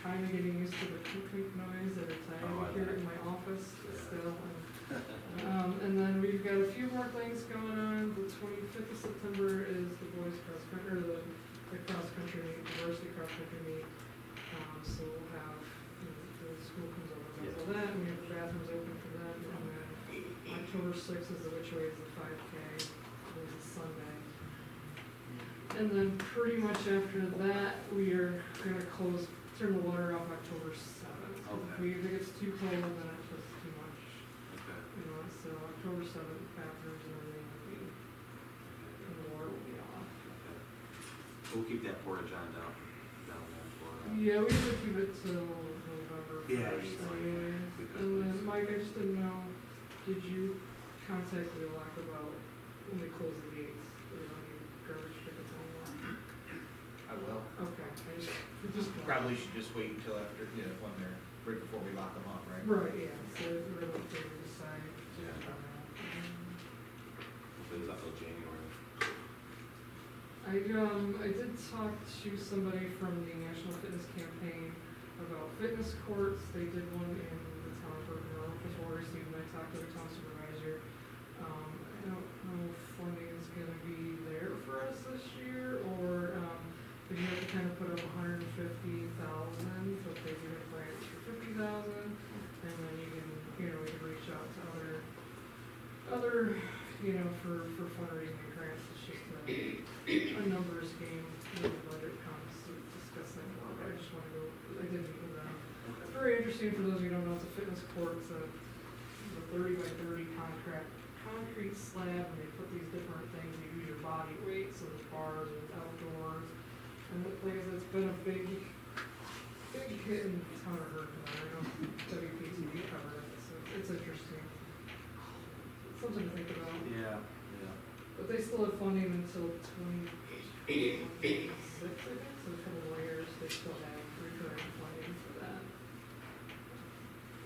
Kind of getting used to the clink noise every time I hear it in my office still. And then we've got a few more things going on. The 25th of September is the boys cross country, or the cross country meet, the varsity cross country meet. So we'll have, the school comes over and does all that, and we have the bathrooms open for that. And then October 6th is which way is the 5K, it's a Sunday. And then pretty much after that, we are gonna turn the water off October 7th. Okay. If it gets too cold, then it's just too much. Okay. So October 7th, bathrooms and everything will be, and the water will be off. We'll keep that porta john down there for. Yeah, we should keep it till November Yeah, 1st it's like- anyways. And then Mike, I just didn't know, did you contact the lock about when they close the gates? Or don't need garbage tickets anymore? I will. Okay, I just. Probably should just wait until after, when they're, right before we lock them up, right? Right, yeah, so we're gonna decide. Yeah. Hopefully it's not till January. I did talk to somebody from the National Fitness Campaign about fitness courts. They did one in the town of Burton, which was well received, and I talked to the town supervisor. I don't know if funding is gonna be there for us this year, or, if you have to kind of put up $150,000, but they do have grants for $50,000, and then you can, we can reach out to other, for fundraising and grants. It's just a numbers game when the budget comes to discuss that more, but I just want to I did meet with them. It's very interesting for those who don't know, it's a fitness court. It's a 30 by 30 concrete slab, and they put these different things. You use your body weight, so there's bars and outdoors. And like I said, it's been a big hit in the town of Burton. I know WPTV covered it, so it's interesting. Something to think about. Yeah. But they still have funding until 2024, 6, I think, so a couple more years, they still have recurring funding for that.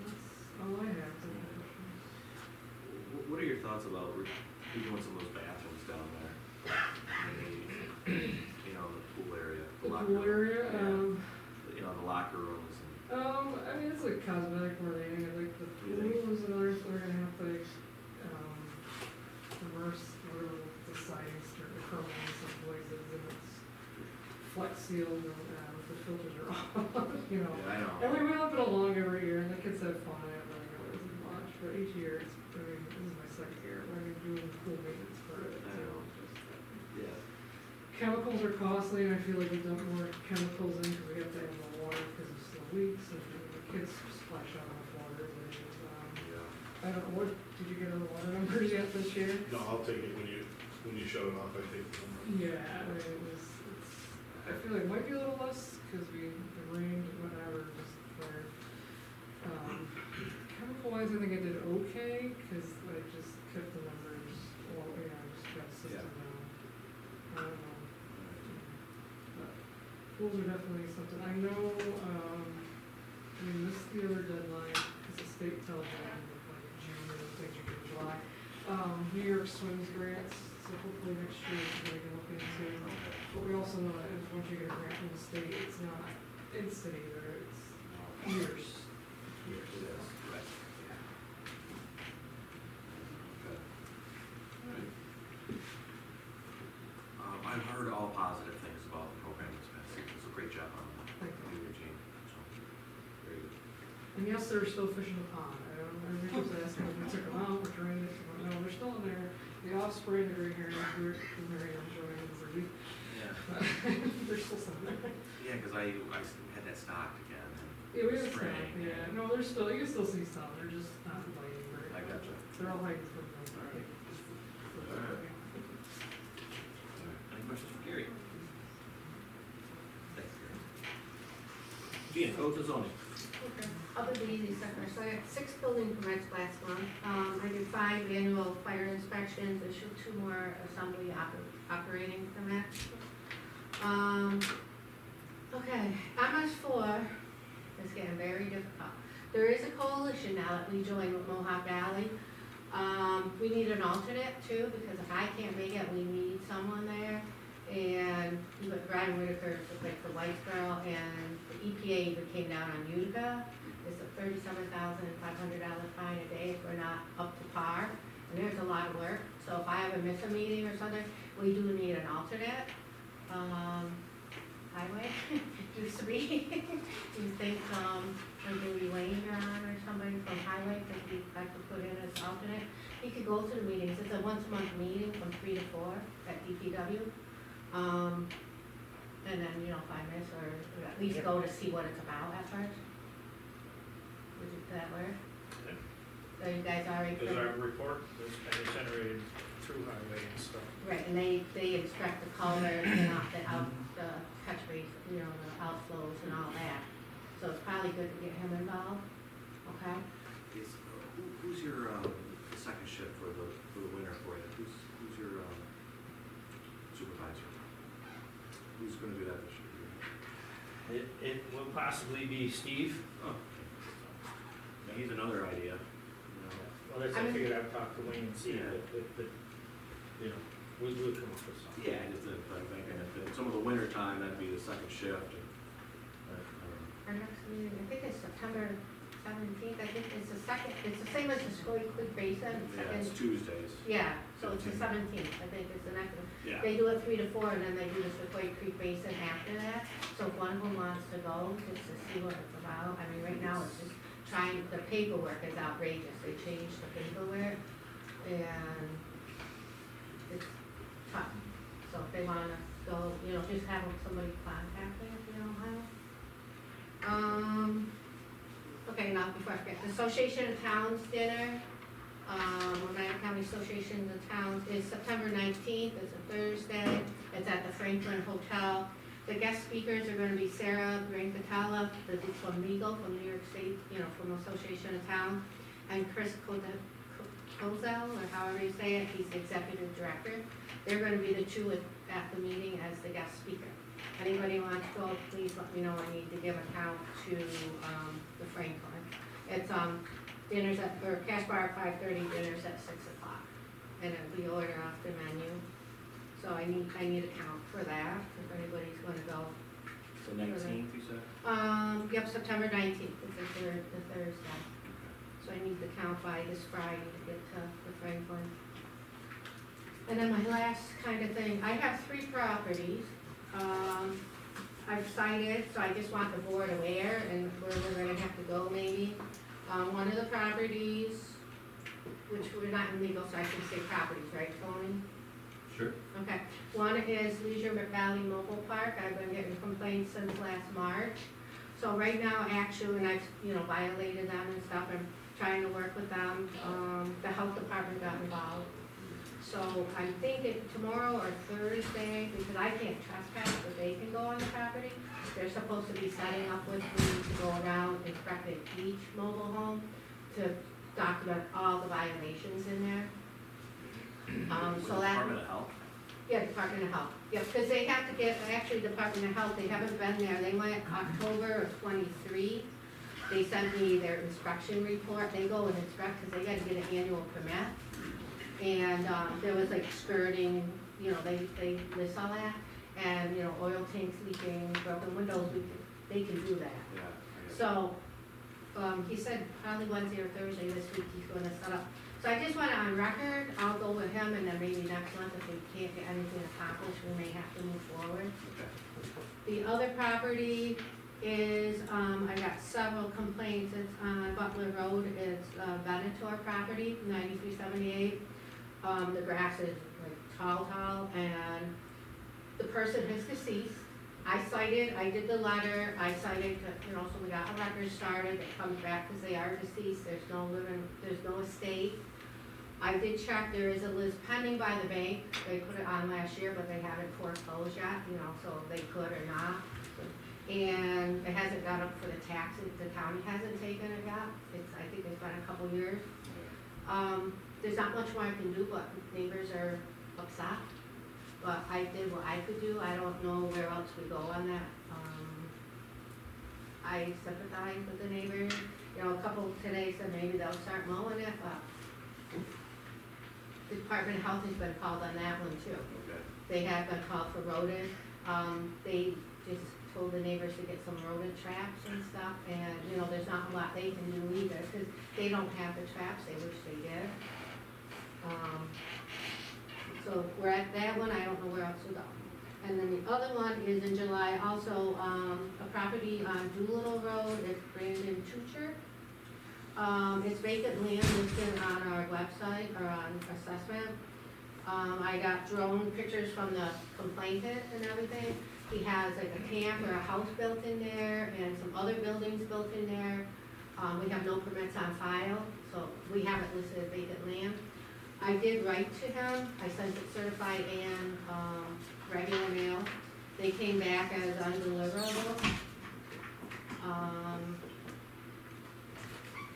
That's all I have. What are your thoughts about redoing some of those bathrooms down there? You know, the pool area. The locker pool room, area, yeah. You know, the locker rooms and. I mean, it's like cosmetic more than anything, like the You think? pool is another, so we're gonna have to, like, immerse, whatever the siding, the chrome in some places, and it's flex sealed, and, the filters are off, you know. Yeah, I know. And we went up it along every year, and the kids have fun, I don't really know it isn't much, but each year, it's, I mean, this is my second year, I mean, doing pool maintenance for it, I so know. it's just. Yeah. Chemicals are costly, and I feel like we dump more chemicals in, because we have to have the water, because of slow leaks, and the kids splash out on the floor, and, Yeah. I don't know, what, did you get all the water numbers yet this year? No, I'll take it when you shut it off, I take the number. Yeah, I mean, I feel like it might be a little less, because it rained, and whatever, just there. Chemical wise, I think I did okay, because I just kept the numbers, well, you know, just kept the system down. I don't know. But pools are definitely something, I know, I mean, this is the other deadline, because the state tells you, like, June, or things you get in July. New York Swims grants, so hopefully next year we're gonna look into. But we also know that if once you get a grant from the state, it's not instant either, it's years. Yes, right. Okay. Alright. I've heard all positive things about the program that's been, it's a great job on that. Thank you. You, Eugene. So, very good. And yes, they're still fishing the pond, everybody keeps asking if we took them out, we're trying it, no, they're still in there. The offspring, the gray herring, the Miriam, Joanne, and Brady, Yeah. but there's still some there. Yeah, because I had that stocked again. Yeah, we have some, Spring. yeah, no, there's still, you can still see some, they're just not biting very I much. gotcha. They're all hiding from them. Alright. Alright. Any questions for Gary? Thanks, Gary. Gina, go to zoning. Okay, I'll do the easy stuff first. So I got 6 building permits last month. I did 5 annual fire inspections, issued 2 more assembly operating permits. Okay, MS4 is getting very difficult. There is a coalition now that we joined with Mohawk Valley. We need an alternate too, because if I can't make it, we need someone there. And Brian Whitaker is like for Whitesboro, and the EPA even came down on Utica. It's a $37,500 fine a day if we're not up to par. And there's a lot of work, so if I ever miss a meeting or something, we do need an alternate. Highway, used to be. Do you think, maybe Wayne or somebody from Highway could I could put in as alternate? He could go to the meetings, it's a once-a-month meeting from 3 to 4 at DPW. And then, you know, if I miss, or at least go to see what it's about at first. Does that work? So you guys already. There's our report, and it's generated through highway and stuff. Right, and they inspect the culvert and the catch base, you know, the outflows and all that. So it's probably good to get him involved, okay? Who's your second shift for the winter for you? Who's your supervisor? Who's going to do that this year? It will possibly be Steve. Oh, he's another idea. Well, that's, I figured I'd talk to Wayne and see, Yeah. but, you know, we'll come up with something. Yeah, just like thinking if some of the winter time, that'd be the second shift. Our next meeting, I think it's September 17th, I think it's the second, it's the same as the Scoy Creek Basin. Yeah, it's Tuesdays. Yeah, so it's the 17th, I think is the next one. Yeah. They do it 3 to 4, and then they do the Sequoia Creek Basin after that. So if one of them wants to go, just to see what it's about, I mean, right now it's just trying, the paperwork is outrageous. They changed the paperwork, and it's tough. So if they wanna go, you know, just have somebody contact me if you know how. Okay, now before I forget, the Association of Towns dinner, Oneida County Association of Towns is September 19th, it's a Thursday, it's at the Franklin Hotel. The guest speakers are gonna be Sarah Brancatella, from Legal, from New York State, you know, from Association of Towns, and Chris Kozel, or however you say it, he's the executive director. They're gonna be the two at the meeting as the guest speaker. Anybody wants to go, please let me know. I need to give a count to, the Franklin. It's, dinners at, or cash bar at 5:30, dinners at 6 o'clock. And we order off the menu. So I need a count for that, if anybody's gonna go. So 19th, you said? Yep, September 19th, it's the Thursday. So I need the count by this Friday to get to the Franklin. And then my last kind of thing, I have 3 properties. I've cited, so I just want the board aware and where we're gonna have to go maybe. One of the properties, which we're not in legal, so I can say properties, right, Tony? Sure. Okay, one is Leisure Valley Mobile Park. I've been getting complaints since last March. So right now, actually, and I've, violated them and stuff, I'm trying to work with them. The health department got involved. So I'm thinking tomorrow or Thursday, because I can't trespass, but they can go on the property. They're supposed to be setting up with me to go around inspecting each mobile home to document all the violations in there. So that. Department of Health? Yeah, Department of Health. Yeah, because they have to get, actually, Department of Health, they haven't been there. They went October of '23. They sent me their inspection report. They go and inspect because they got to get an annual permit. And there was like skirting, they list all that. And, oil tanks leaking, broken windows leaking. They can do that. Yeah. So, he said probably Wednesday or Thursday this week he's gonna set up. So I just want it on record, I'll go with him, and then maybe next month if we can't get anything accomplished, we may have to move forward. The other property is, I got several complaints, it's on Butler Road, it's Venator property, 9378. The grass is like tall, and the person is deceased. I did the letter, I cited, so we got a record started, it comes back because they are deceased, there's no estate. I did check, there is a list pending by the bank, they put it on last year, but they haven't foreclosed yet, so they could or not. And it hasn't got up for the taxes, the county hasn't taken it yet, I think it's been a couple years. There's not much more I can do, but neighbors are upset. But I did what I could do, I don't know where else we go on that. I sympathize with the neighbors, a couple today said maybe they'll start mowing it, but the Department of Health has been called on that one too. Okay. They have been called for rodent, they just told the neighbors to get some rodent traps and stuff, and, there's not a lot they can do either, because they don't have the traps, they wish they did. So we're at that one, I don't know where else to go. And then the other one is in July, also, a property on Doolittle Road, it's Brandon Tucher. It's vacant land listed on our website, or on assessment. I got drone pictures from the complainant and everything. He has like a camp or a house built in there, and some other buildings built in there. We have no permits on file, so we have it listed as vacant land. I did write to him, I sent it certified and, regular mail. They came back as undeliverable.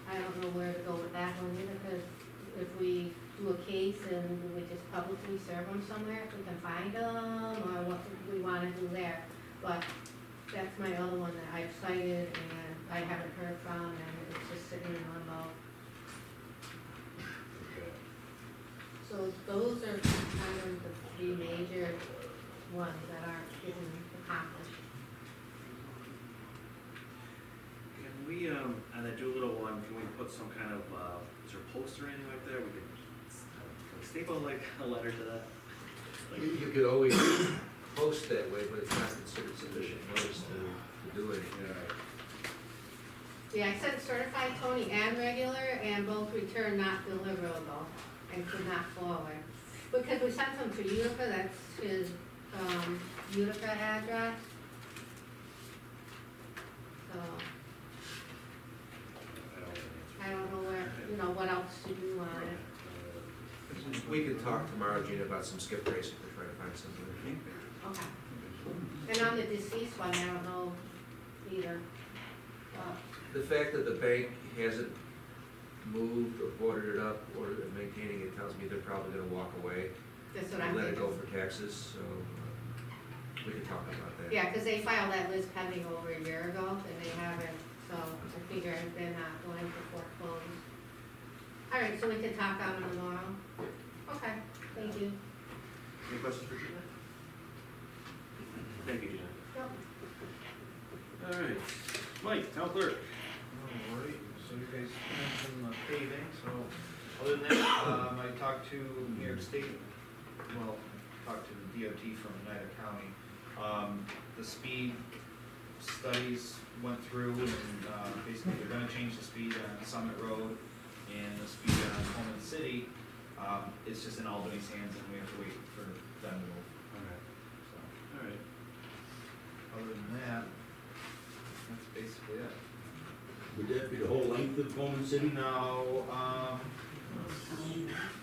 I don't know where to go with that one either, because if we do a case and we just publicly serve them somewhere, if we can find them, or what we wanna do there. But that's my other one that I've cited and I haven't heard from, and it's just sitting in limbo. So those are kind of the 3 major ones that aren't getting accomplished. Can we, on that Doolittle one, can we put some kind of, is there a poster or anything like that? We can staple like a letter to that? You could always post that way, but it's not considered sufficient notice to do it. Yeah, I sent certified, Tony, and regular, and both returned not deliverable and could not forward. Because we sent them to Utica, that's his, Utica address. So, I don't know where, what else to do on it. We can talk tomorrow, Gina, about some skip racing to try to find something. Okay. And on the deceased one, I don't know either. The fact that the bank hasn't moved or boarded it up or maintaining it tells me they're probably gonna walk away. That's what I'm And let it thinking. go for taxes, so we can talk about that. Yeah, because they filed that list pending over a year ago, and they haven't, so I figured they're not going to foreclose. All right, so we can talk on it tomorrow? Okay, thank you. Any questions for Gina? Thank you, Gina. Yep. All right, Mike, town clerk. Alright, so you guys mentioned the paving, so other than that, I talked to New York State, well, talked to the DOT from Oneida County. The speed studies went through and, basically they're gonna change the speed on Summit Road and the speed on Pullman City. It's just in Albany's hands and we have to wait for them to move, Okay. so. All right. Other than that, that's basically it. Would that be the whole length of Coleman City? No,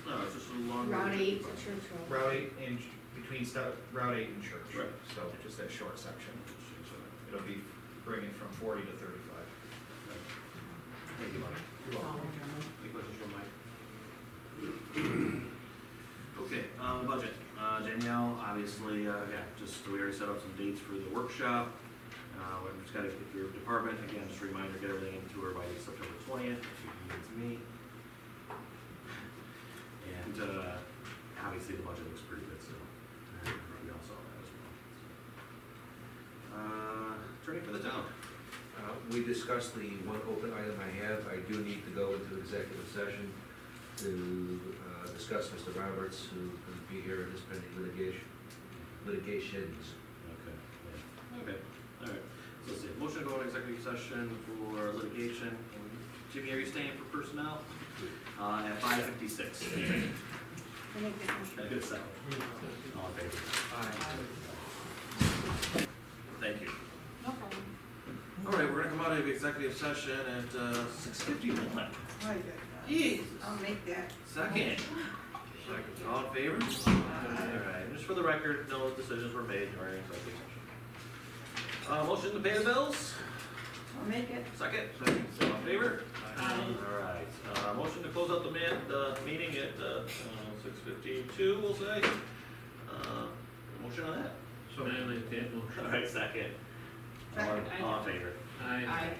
No, it's just a long. Route 8 to Church Road. Route 8 and between Route 8 and Church. Right. So just that short section. It'll be bringing from 40 to 35. Thank you, Mike. You're welcome. Any questions from Mike? Okay, budget. Danielle, obviously, yeah, just, we already set up some dates for the workshop. We've just gotta get your department, again, just a reminder, get everything into her by September 20th, if you can get it to me. And, obviously, the budget looks pretty good, so, we all saw that as well. Attorney for the town. We discussed the one open item I have. I do need to go into executive session to discuss Mr. Roberts, who will be here in this pending litigations. Okay, yeah. Okay, all right. So let's see, motion to go into executive session for litigation. Jimmy, are you staying for personnel? At 5:56. I make that motion. Good second. All in favor? Thank you. No problem. All right, we're gonna come out of executive session at 6:51. Jeez. I'll make that. Second. All in favor? All right, and just for the record, no decisions were made during executive session. Motion to pay the bills? I'll make it. Second? All in favor? All right, motion to close out the meeting at 6:52, we'll say. Motion on that? So I make that motion. All right, second. Second, All in favor? Aye. Aye.